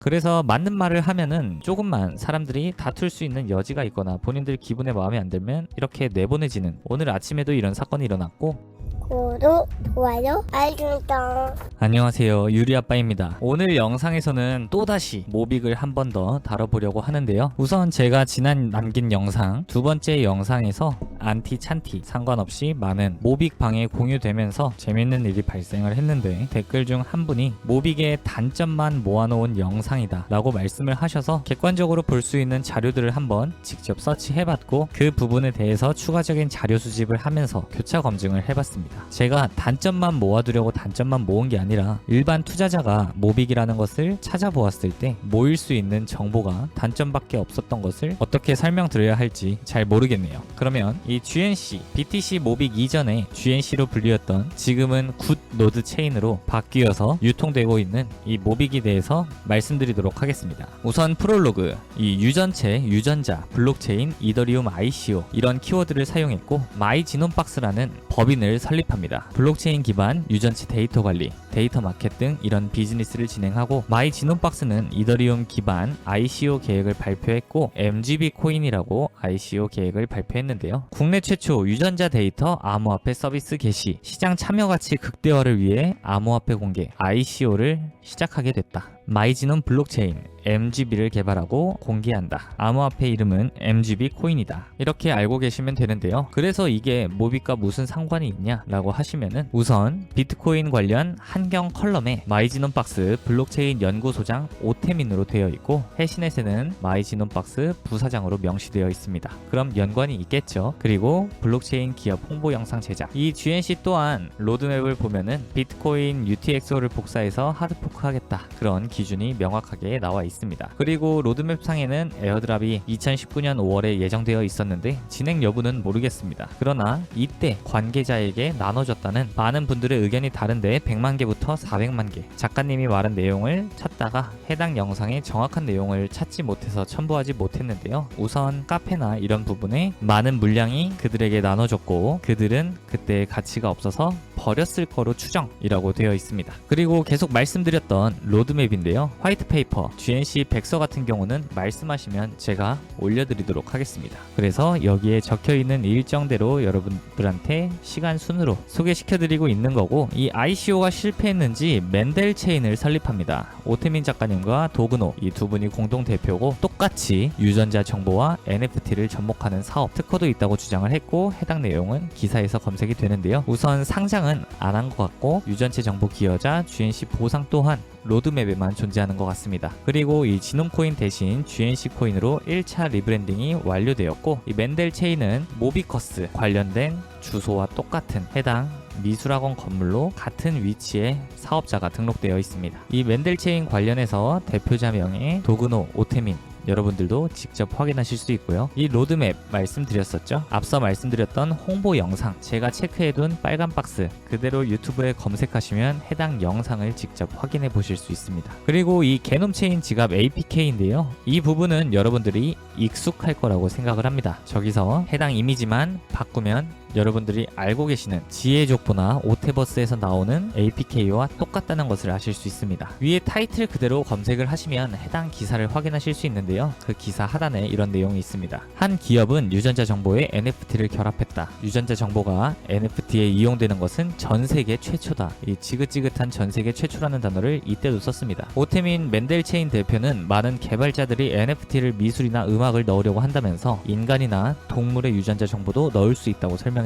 그래서 맞는 말을 하면은 조금만 사람들이 다툴 수 있는 여지가 있거나 본인들 기분에 마음에 안 들면 이렇게 내보내지는, 오늘 아침에도 이런 사건이 일어났고. 구독, 좋아요, 알림 설정. 안녕하세요, 유리아빠입니다. 오늘 영상에서는 또다시 모빅을 한 번 더 다뤄보려고 하는데요. 우선 제가 지난 남긴 영상, 두 번째 영상에서 안티 찬티 상관없이 많은 모빅 방에 공유되면서 재밌는 일이 발생을 했는데, 댓글 중 한 분이 모빅의 단점만 모아놓은 영상이다 라고 말씀을 하셔서 객관적으로 볼 수 있는 자료들을 한번 직접 서치해봤고, 그 부분에 대해서 추가적인 자료 수집을 하면서 교차 검증을 해봤습니다. 제가 단점만 모아두려고 단점만 모은 게 아니라 일반 투자자가 모빅이라는 것을 찾아보았을 때 모일 수 있는 정보가 단점밖에 없었던 것을 어떻게 설명드려야 할지 잘 모르겠네요. 그러면 이 GNC, BTC 모빅 이전에 GNC로 불리었던, 지금은 굿 노드 체인으로 바뀌어서 유통되고 있는 이 모빅에 대해서 말씀드리도록 하겠습니다. 우선 프롤로그, 이 유전체, 유전자, 블록체인, 이더리움 ICO 이런 키워드를 사용했고, 마이지놈박스라는 법인을 설립합니다. 블록체인 기반 유전체 데이터 관리, 데이터 마켓 등 이런 비즈니스를 진행하고, 마이지놈박스는 이더리움 기반 ICO 계획을 발표했고, MGB 코인이라고 ICO 계획을 발표했는데요. 국내 최초 유전자 데이터 암호화폐 서비스 개시, 시장 참여 가치 극대화를 위해 암호화폐 공개 ICO를 시작하게 됐다. 마이지놈 블록체인 MGB를 개발하고 공개한다. 암호화폐 이름은 MGB 코인이다. 이렇게 알고 계시면 되는데요. 그래서 이게 모빅과 무슨 상관이 있냐 라고 하시면은, 우선 비트코인 관련 한경 컬럼에 마이지놈박스 블록체인 연구소장 오태민으로 되어 있고, 해시넷에는 마이지놈박스 부사장으로 명시되어 있습니다. 그럼 연관이 있겠죠. 그리고 블록체인 기업 홍보 영상 제작, 이 GNC 또한 로드맵을 보면은 비트코인 UTXO를 복사해서 하드포크하겠다, 그런 기준이 명확하게 나와 있습니다. 그리고 로드맵 상에는 에어드랍이 2019년 5월에 예정되어 있었는데 진행 여부는 모르겠습니다. 그러나 이때 관계자에게 나눠졌다는 많은 분들의 의견이 다른데 100만 개부터 400만 개, 작가님이 말한 내용을 찾다가 해당 영상의 정확한 내용을 찾지 못해서 첨부하지 못했는데요. 우선 카페나 이런 부분에 많은 물량이 그들에게 나눠졌고, 그들은 그때 가치가 없어서 버렸을 거로 추정이라고 되어 있습니다. 그리고 계속 말씀드렸던 로드맵인데요. 화이트페이퍼, GNC 백서 같은 경우는 말씀하시면 제가 올려드리도록 하겠습니다. 그래서 여기에 적혀있는 일정대로 여러분들한테 시간 순으로 소개시켜드리고 있는 거고, 이 ICO가 실패했는지 맨델 체인을 설립합니다. 오태민 작가님과 도그노, 이 두 분이 공동 대표고, 똑같이 유전자 정보와 NFT를 접목하는 사업, 특허도 있다고 주장을 했고, 해당 내용은 기사에서 검색이 되는데요. 우선 상장은 안 한 것 같고, 유전체 정보 기여자 GNC 보상 또한 로드맵에만 존재하는 것 같습니다. 그리고 이 지놈코인 대신 GNC 코인으로 1차 리브랜딩이 완료되었고, 이 맨델 체인은 모비커스 관련된 주소와 똑같은 해당 미술학원 건물로 같은 위치에 사업자가 등록되어 있습니다. 이 맨델 체인 관련해서 대표자 명의 도그노, 오태민, 여러분들도 직접 확인하실 수 있고요. 이 로드맵 말씀드렸었죠. 앞서 말씀드렸던 홍보 영상, 제가 체크해둔 빨간 박스 그대로 유튜브에 검색하시면 해당 영상을 직접 확인해 보실 수 있습니다. 그리고 이 게놈 체인 지갑 APK인데요. 이 부분은 여러분들이 익숙할 거라고 생각을 합니다. 저기서 해당 이미지만 바꾸면 여러분들이 알고 계시는 지혜족보나 오테버스에서 나오는 APK와 똑같다는 것을 아실 수 있습니다. 위에 타이틀 그대로 검색을 하시면 해당 기사를 확인하실 수 있는데요. 그 기사 하단에 이런 내용이 있습니다. 한 기업은 유전자 정보에 NFT를 결합했다. 유전자 정보가 NFT에 이용되는 것은 전 세계 최초다. 이 지긋지긋한 전 세계 최초라는 단어를 이때도 썼습니다. 오태민 맨델 체인 대표는 많은 개발자들이 NFT를 미술이나 음악을 넣으려고 한다면서 인간이나 동물의 유전자 정보도 넣을 수 있다고 설명했다.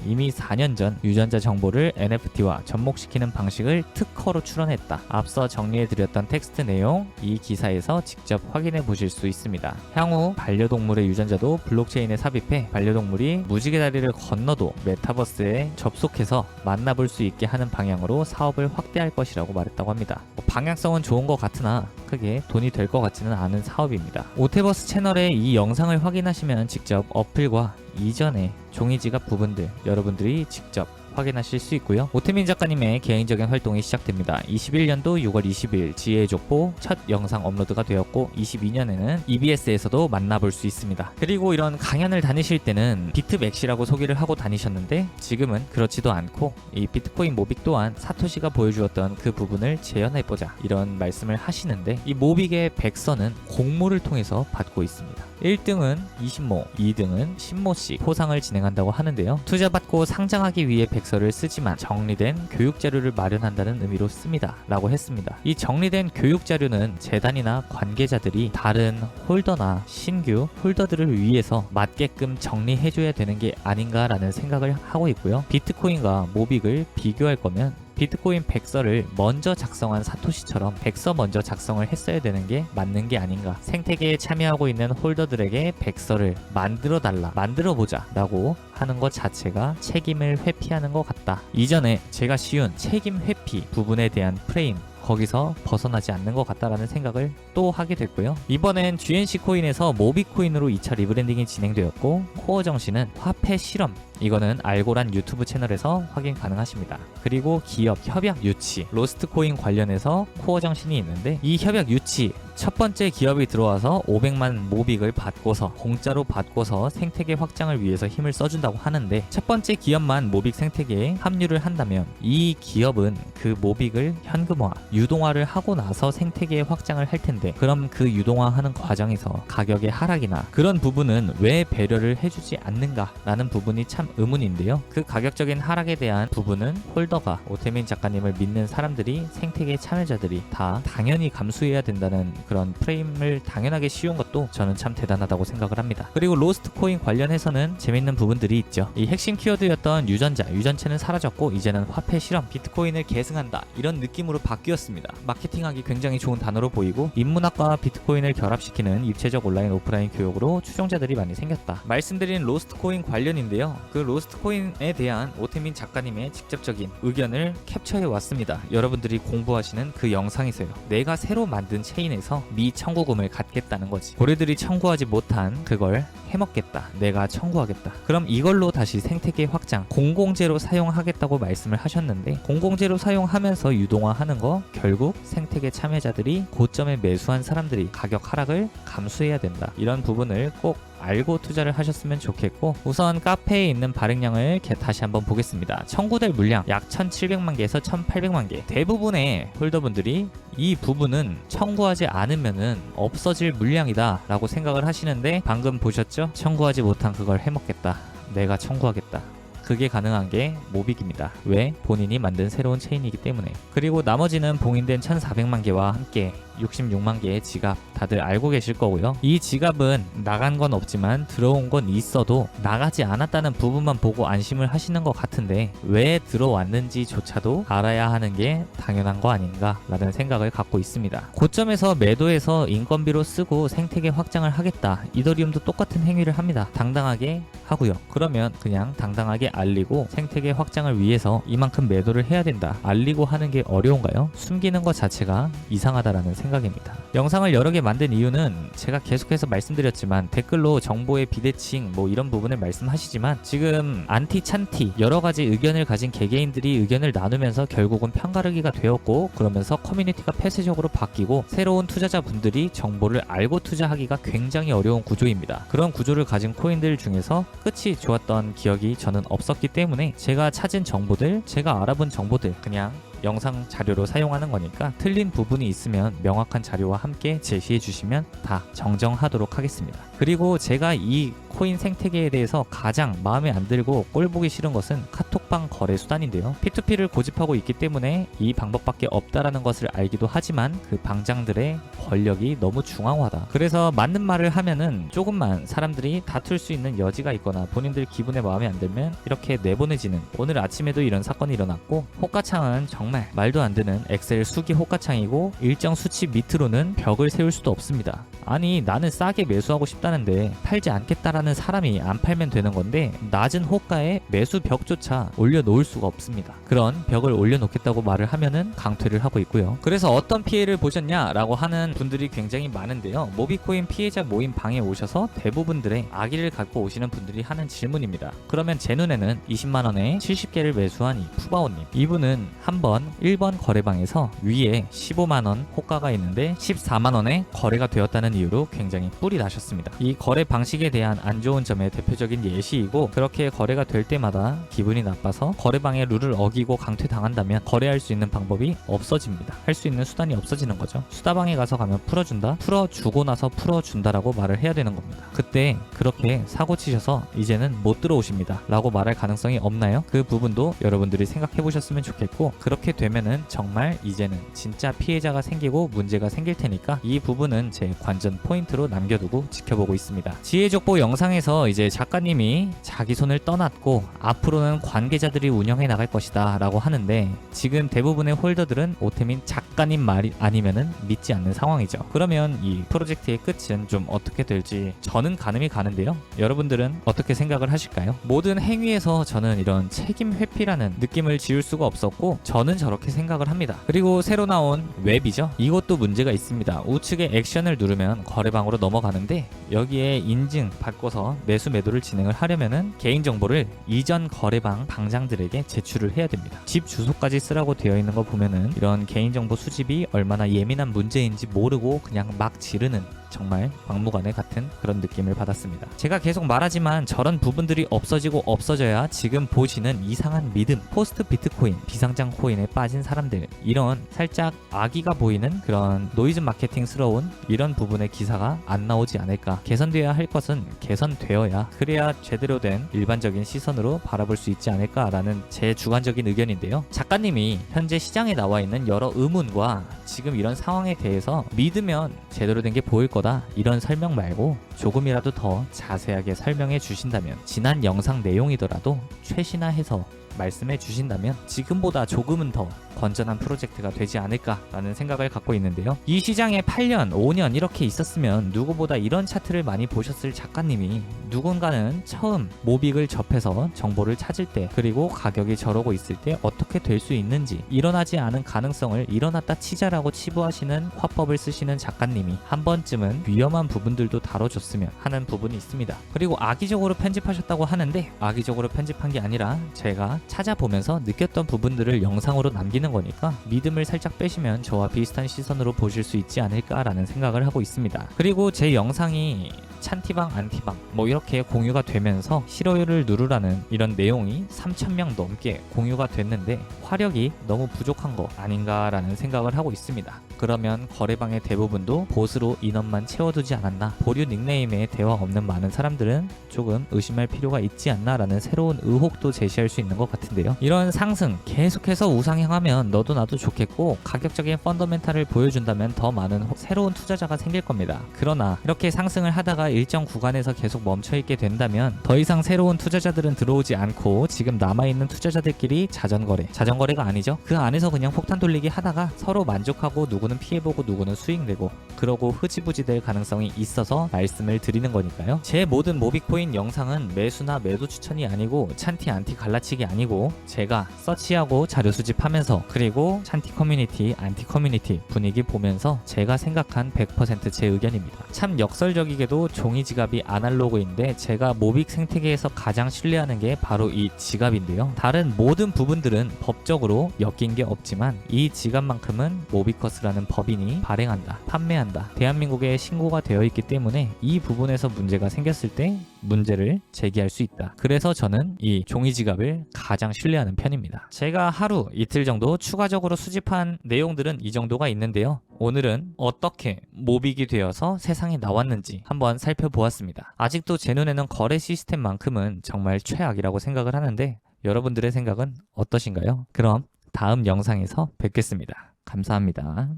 이미 4년 전 유전자 정보를 NFT와 접목시키는 방식을 특허로 출원했다. 앞서 정리해드렸던 텍스트 내용, 이 기사에서 직접 확인해 보실 수 있습니다. 향후 반려동물의 유전자도 블록체인에 삽입해 반려동물이 무지개 다리를 건너도 메타버스에 접속해서 만나볼 수 있게 하는 방향으로 사업을 확대할 것이라고 말했다고 합니다. 방향성은 좋은 것 같으나 크게 돈이 될 것 같지는 않은 사업입니다. 오테버스 채널에 이 영상을 확인하시면 직접 어플과 이전에 종이 지갑 부분들 여러분들이 직접 확인하실 수 있고요. 오태민 작가님의 개인적인 활동이 시작됩니다. 21년도 6월 20일 지혜의 족보 첫 영상 업로드가 되었고 22년에는 EBS에서도 만나볼 수 있습니다. 그리고 이런 강연을 다니실 때는 비트맥시라고 소개를 하고 다니셨는데 지금은 그렇지도 않고 이 비트코인 모빅 또한 사토시가 보여주었던 그 부분을 재현해보자 이런 말씀을 하시는데 이 모빅의 백서는 공모를 통해서 받고 있습니다. 1등은 20모, 2등은 10모씩 포상을 진행한다고 하는데요. 투자받고 상장하기 위해 백서를 쓰지만 정리된 교육자료를 마련한다는 의미로 씁니다 라고 했습니다. 이 정리된 교육자료는 재단이나 관계자들이 다른 홀더나 신규 홀더들을 위해서 맞게끔 정리해줘야 되는 게 아닌가라는 생각을 하고 있고요. 비트코인과 모빅을 비교할 거면 비트코인 백서를 먼저 작성한 사토시처럼 백서 먼저 작성을 했어야 되는 게 맞는 게 아닌가. 생태계에 참여하고 있는 홀더들에게 백서를 만들어 달라, 만들어 보자 라고 하는 것 자체가 책임을 회피하는 것 같다. 이전에 제가 씌운 책임 회피 부분에 대한 프레임, 거기서 벗어나지 않는 것 같다라는 생각을 또 하게 됐고요. 이번엔 GNC 코인에서 모빅 코인으로 2차 리브랜딩이 진행되었고 코어 정신은 화폐 실험, 이거는 알고란 유튜브 채널에서 확인 가능하십니다. 그리고 기업 협약 유치, 로스트 코인 관련해서 코어 정신이 있는데 이 협약 유치 첫 번째 기업이 들어와서 500만 모빅을 받고서 공짜로 받고서 생태계 확장을 위해서 힘을 써준다고 하는데 첫 번째 기업만 모빅 생태계에 합류를 한다면 이 기업은 그 모빅을 현금화, 유동화를 하고 나서 생태계 확장을 할 텐데 그럼 그 유동화하는 과정에서 가격의 하락이나 그런 부분은 왜 배려를 해주지 않는가라는 부분이 참 의문인데요. 그 가격적인 하락에 대한 부분은 홀더가 오태민 작가님을 믿는 사람들이 생태계 참여자들이 다 당연히 감수해야 된다는 그런 프레임을 당연하게 씌운 것도 저는 참 대단하다고 생각을 합니다. 그리고 로스트 코인 관련해서는 재밌는 부분들이 있죠. 이 핵심 키워드였던 유전체는 사라졌고 이제는 화폐 실험, 비트코인을 계승한다 이런 느낌으로 바뀌었습니다. 마케팅하기 굉장히 좋은 단어로 보이고 인문학과 비트코인을 결합시키는 입체적 온라인 오프라인 교육으로 추종자들이 많이 생겼다. 말씀드린 로스트 코인 관련인데요. 그 로스트 코인에 대한 오태민 작가님의 직접적인 의견을 캡처해 왔습니다. 여러분들이 공부하시는 그 영상에서요. 내가 새로 만든 체인에서 미 청구금을 갖겠다는 거지. 고래들이 청구하지 못한 그걸 해먹겠다. 내가 청구하겠다. 그럼 이걸로 다시 생태계 확장, 공공재로 사용하겠다고 말씀을 하셨는데 공공재로 사용하면서 유동화하는 거 결국 생태계 참여자들이 고점에 매수한 사람들이 가격 하락을 감수해야 된다. 이런 부분을 꼭 알고 투자를 하셨으면 좋겠고 우선 카페에 있는 발행량을 다시 한번 보겠습니다. 청구될 물량 약 1700만 개에서 1800만 개. 대부분의 홀더분들이 이 부분은 청구하지 않으면은 없어질 물량이다 라고 생각을 하시는데 방금 보셨죠? 청구하지 못한 그걸 해먹겠다. 내가 청구하겠다. 그게 가능한 게 모빅입니다. 왜? 본인이 만든 새로운 체인이기 때문에. 그리고 나머지는 봉인된 1400만 개와 함께 66만 개의 지갑 다들 알고 계실 거고요. 이 지갑은 나간 건 없지만 들어온 건 있어도 나가지 않았다는 부분만 보고 안심을 하시는 것 같은데 왜 들어왔는지조차도 알아야 하는 게 당연한 거 아닌가 라는 생각을 갖고 있습니다. 고점에서 매도해서 인건비로 쓰고 생태계 확장을 하겠다. 이더리움도 똑같은 행위를 합니다. 당당하게 하고요. 그러면 그냥 당당하게 알리고 생태계 확장을 위해서 이만큼 매도를 해야 된다. 알리고 하는 게 어려운가요? 숨기는 것 자체가 이상하다라는 생각입니다. 영상을 여러 개 만든 이유는 제가 계속해서 말씀드렸지만 댓글로 정보의 비대칭 뭐 이런 부분을 말씀하시지만 지금 안티 찬티 여러 가지 의견을 가진 개개인들이 의견을 나누면서 결국은 편가르기가 되었고 그러면서 커뮤니티가 폐쇄적으로 바뀌고 새로운 투자자분들이 정보를 알고 투자하기가 굉장히 어려운 구조입니다. 그런 구조를 가진 코인들 중에서 끝이 좋았던 기억이 저는 없었기 때문에 제가 찾은 정보들, 제가 알아본 정보들 그냥 영상 자료로 사용하는 거니까 틀린 부분이 있으면 명확한 자료와 함께 제시해 주시면 다 정정하도록 하겠습니다. 그리고 제가 이 코인 생태계에 대해서 가장 마음에 안 들고 꼴 보기 싫은 것은 카톡방 거래 수단인데요. P2P를 고집하고 있기 때문에 이 방법밖에 없다라는 것을 알기도 하지만 그 방장들의 권력이 너무 중앙화다. 그래서 맞는 말을 하면은 조금만 사람들이 다툴 수 있는 여지가 있거나 본인들 기분에 마음에 안 들면 이렇게 내보내지는 오늘 아침에도 이런 사건이 일어났고 호가창은 정말 말도 안 되는 엑셀 수기 호가창이고 일정 수치 밑으로는 벽을 세울 수도 없습니다. 아니 나는 싸게 매수하고 싶다는데 팔지 않겠다라는 사람이 안 팔면 되는 건데 낮은 호가에 매수 벽조차 올려놓을 수가 없습니다. 그런 벽을 올려놓겠다고 말을 하면은 강퇴를 하고 있고요. 그래서 어떤 피해를 보셨냐라고 하는 분들이 굉장히 많은데요. 모비코인 피해자 모임 방에 오셔서 대부분들의 아기를 갖고 오시는 분들이 하는 질문입니다. 그러면 제 눈에는 20만원에 70개를 매수한 이 푸바오님, 이분은 한번 1번 거래방에서 위에 15만원 호가가 있는데 14만원에 거래가 되었다는 이유로 굉장히 뿔이 나셨습니다. 이 거래 방식에 대한 안 좋은 점의 대표적인 예시이고, 그렇게 거래가 될 때마다 기분이 나빠서 거래방의 룰을 어기고 강퇴당한다면 거래할 수 있는 방법이 없어집니다. 할 수 있는 수단이 없어지는 거죠. 수다방에 가서 가면 풀어준다, 풀어주고 나서 풀어준다라고 말을 해야 되는 겁니다. 그때 그렇게 사고 치셔서 이제는 못 들어오십니다 라고 말할 가능성이 없나요? 그 부분도 여러분들이 생각해 보셨으면 좋겠고, 그렇게 되면은 정말 이제는 진짜 피해자가 생기고 문제가 생길 테니까 이 부분은 제 관전 포인트로 남겨두고 지켜보고 있습니다. 지혜족보 영상에서 이제 작가님이 자기 손을 떠났고 앞으로는 관계자들이 운영해 나갈 것이다 라고 하는데, 지금 대부분의 홀더들은 오태민 작가님 말이 아니면은 믿지 않는 상황이죠. 그러면 이 프로젝트의 끝은 좀 어떻게 될지 저는 가늠이 가는데요. 여러분들은 어떻게 생각을 하실까요? 모든 행위에서 저는 이런 책임 회피라는 느낌을 지울 수가 없었고, 저는 저렇게 생각을 합니다. 그리고 새로 나온 웹이죠. 이것도 문제가 있습니다. 우측에 액션을 누르면 거래방으로 넘어가는데, 여기에 인증 받고서 매수 매도를 진행을 하려면은 개인정보를 이전 거래방 방장들에게 제출을 해야 됩니다. 집 주소까지 쓰라고 되어 있는 거 보면은 이런 개인정보 수집이 얼마나 예민한 문제인지 모르고 그냥 막 지르는, 정말 막무가내 같은 그런 느낌을 받았습니다. 제가 계속 말하지만 저런 부분들이 없어지고 없어져야 지금 보시는 이상한 믿음, 포스트 비트코인, 비상장 코인에 빠진 사람들, 이런 살짝 아기가 보이는 그런 노이즈 마케팅스러운 이런 부분의 기사가 안 나오지 않을까. 개선되어야 할 것은 개선되어야, 그래야 제대로 된 일반적인 시선으로 바라볼 수 있지 않을까라는 제 주관적인 의견인데요. 작가님이 현재 시장에 나와 있는 여러 의문과 지금 이런 상황에 대해서 믿으면 제대로 된 게 보일 거다, 이런 설명 말고 조금이라도 더 자세하게 설명해 주신다면, 지난 영상 내용이더라도 최신화해서 말씀해 주신다면 지금보다 조금은 더 건전한 프로젝트가 되지 않을까라는 생각을 갖고 있는데요. 이 시장에 8년, 5년 이렇게 있었으면 누구보다 이런 차트를 많이 보셨을 작가님이, 누군가는 처음 모빅을 접해서 정보를 찾을 때, 그리고 가격이 저러고 있을 때 어떻게 될 수 있는지, 일어나지 않은 가능성을 일어났다 치자라고 치부하시는 화법을 쓰시는 작가님이 한 번쯤은 위험한 부분들도 다뤄줬으면 하는 부분이 있습니다. 그리고 악의적으로 편집하셨다고 하는데, 악의적으로 편집한 게 아니라 제가 찾아보면서 느꼈던 부분들을 영상으로 남기는 거니까 믿음을 살짝 빼시면 저와 비슷한 시선으로 보실 수 있지 않을까라는 생각을 하고 있습니다. 그리고 제 영상이 찬티방 안티방 뭐 이렇게 공유가 되면서 싫어요를 누르라는 이런 내용이 3,000명 넘게 공유가 됐는데 화력이 너무 부족한 거 아닌가라는 생각을 하고 있습니다. 그러면 거래방의 대부분도 보스로 인원만 채워두지 않았나, 보류 닉네임에 대화 없는 많은 사람들은 조금 의심할 필요가 있지 않나라는 새로운 의혹도 제시할 수 있는 것 같은데요. 이런 상승 계속해서 우상향하면 너도 나도 좋겠고, 가격적인 펀더멘탈을 보여준다면 더 많은 새로운 투자자가 생길 겁니다. 그러나 이렇게 상승을 하다가 일정 구간에서 계속 멈춰있게 된다면 더 이상 새로운 투자자들은 들어오지 않고 지금 남아있는 투자자들끼리 자전거래가 아니죠. 그 안에서 그냥 폭탄 돌리기 하다가 서로 만족하고 누구는 피해보고 누구는 수익내고 그러고 흐지부지 될 가능성이 있어서 말씀을 드리는 거니까요. 제 모든 모비코인 영상은 매수나 매도 추천이 아니고 찬티 안티 갈라치기 아니고, 제가 서치하고 자료 수집하면서 그리고 찬티 커뮤니티 안티 커뮤니티 분위기 보면서 제가 생각한 100% 제 의견입니다. 참 역설적이게도 종이 지갑이 아날로그인데 제가 모빅 생태계에서 가장 신뢰하는 게 바로 이 지갑인데요. 다른 모든 부분들은 법적으로 엮인 게 없지만 이 지갑만큼은 모비커스라는 법인이 발행한다, 판매한다, 대한민국에 신고가 되어 있기 때문에 이 부분에서 문제가 생겼을 때 문제를 제기할 수 있다. 그래서 저는 이 종이 지갑을 가장 신뢰하는 편입니다. 제가 하루 이틀 정도 추가적으로 수집한 내용들은 이 정도가 있는데요. 오늘은 어떻게 모빅이 되어서 세상에 나왔는지 한번 살펴보았습니다. 아직도 제 눈에는 거래 시스템만큼은 정말 최악이라고 생각을 하는데, 여러분들의 생각은 어떠신가요? 그럼 다음 영상에서 뵙겠습니다. 감사합니다.